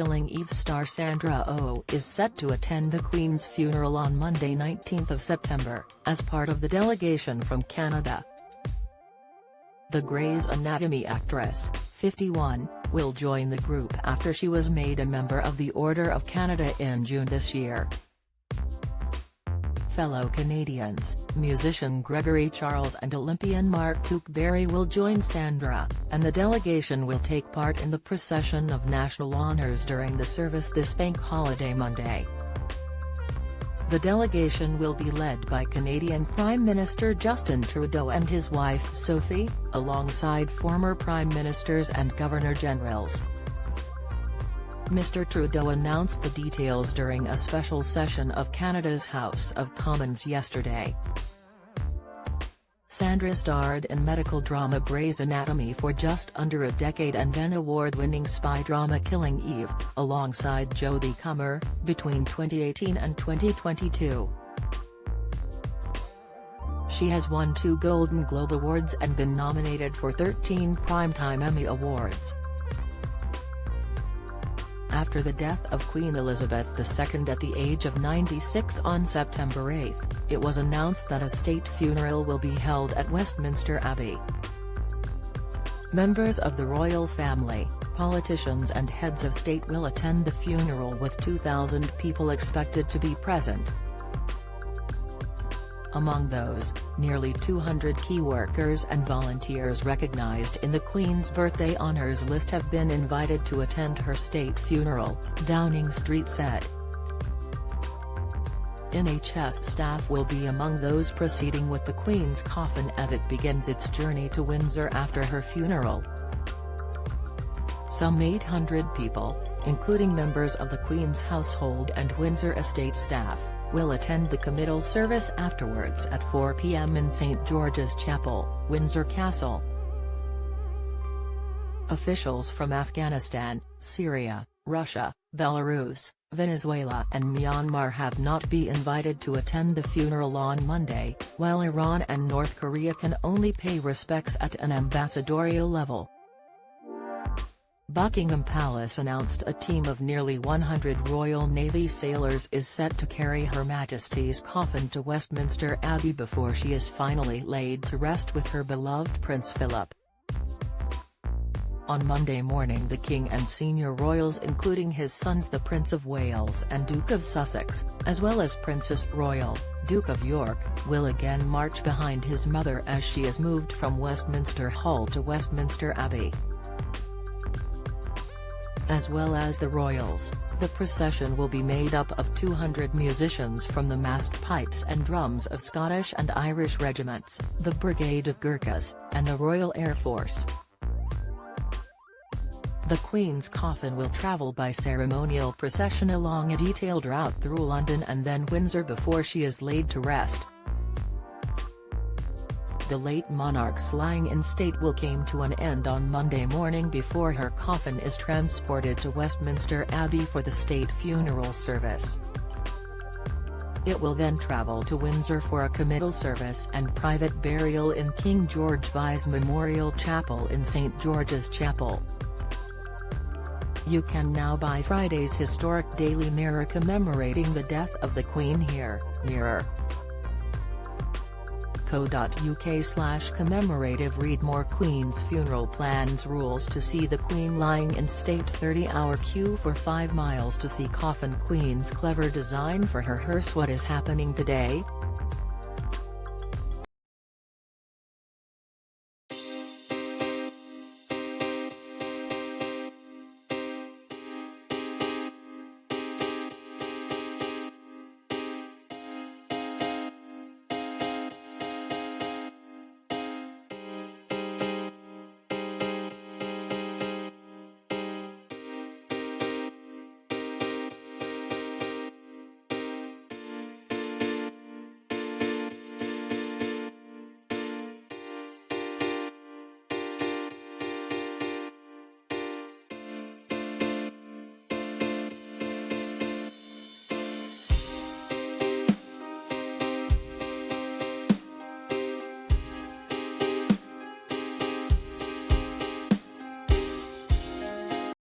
Killing Eve star Sandra Oh is set to attend the Queen's funeral on Monday 19 September, as part of the delegation from Canada. The Grey's Anatomy actress, 51, will join the group after she was made a member of the Order of Canada in June this year. Fellow Canadians, musician Gregory Charles and Olympian Mark Tewkesbury will join Sandra, and the delegation will take part in the procession of national honours during the service this bank holiday Monday. The delegation will be led by Canadian Prime Minister Justin Trudeau and his wife Sophie, alongside former Prime Ministers and Governor-Generals. Mr. Trudeau announced the details during a special session of Canada's House of Commons yesterday. Sandra starred in medical drama Grey's Anatomy for just under a decade and then award-winning spy drama Killing Eve, alongside Jodie Comer, between 2018 and 2022. She has won 2 Golden Globe Awards and been nominated for 13 Primetime Emmy Awards. After the death of Queen Elizabeth II at the age of 96 on September 8, it was announced that a state funeral will be held at Westminster Abbey. Members of the royal family, politicians and heads of state will attend the funeral with 2,000 people expected to be present. Among those, nearly 200 key workers and volunteers recognised in the Queen's birthday honours list have been invited to attend her state funeral, Downing Street said. NHS staff will be among those proceeding with the Queen's coffin as it begins its journey to Windsor after her funeral. Some 800 people, including members of the Queen's household and Windsor estate staff, will attend the committal service afterwards at 4 p.m. in St George's Chapel, Windsor Castle. Officials from Afghanistan, Syria, Russia, Belarus, Venezuela and Myanmar have not been invited to attend the funeral on Monday, while Iran and North Korea can only pay respects at an ambassadorial level. Buckingham Palace announced a team of nearly 100 Royal Navy sailors is set to carry Her Majesty's coffin to Westminster Abbey before she is finally laid to rest with her beloved Prince Philip. On Monday morning the King and senior royals including his sons the Prince of Wales and Duke of Sussex, as well as Princess Royal, Duke of York, will again march behind his mother as she is moved from Westminster Hall to Westminster Abbey. As well as the royals, the procession will be made up of 200 musicians from the massed pipes and drums of Scottish and Irish regiments, the Brigade of Gurkhas, and the Royal Air Force. The Queen's coffin will travel by ceremonial procession along a detailed route through London and then Windsor before she is laid to rest. The late monarch's lying in state will come to an end on Monday morning before her coffin is transported to Westminster Abbey for the state funeral service. It will then travel to Windsor for a committal service and private burial in King George VI's Memorial Chapel in St George's Chapel. You can now buy Friday's historic Daily Mirror commemorating the death of the Queen here, mirror.co.uk/commemorative. Read more Queen's funeral plans. Rules to see the Queen lying in state. 30-hour queue for 5 miles to see coffin. Queen's clever design for her hearse. What is happening today?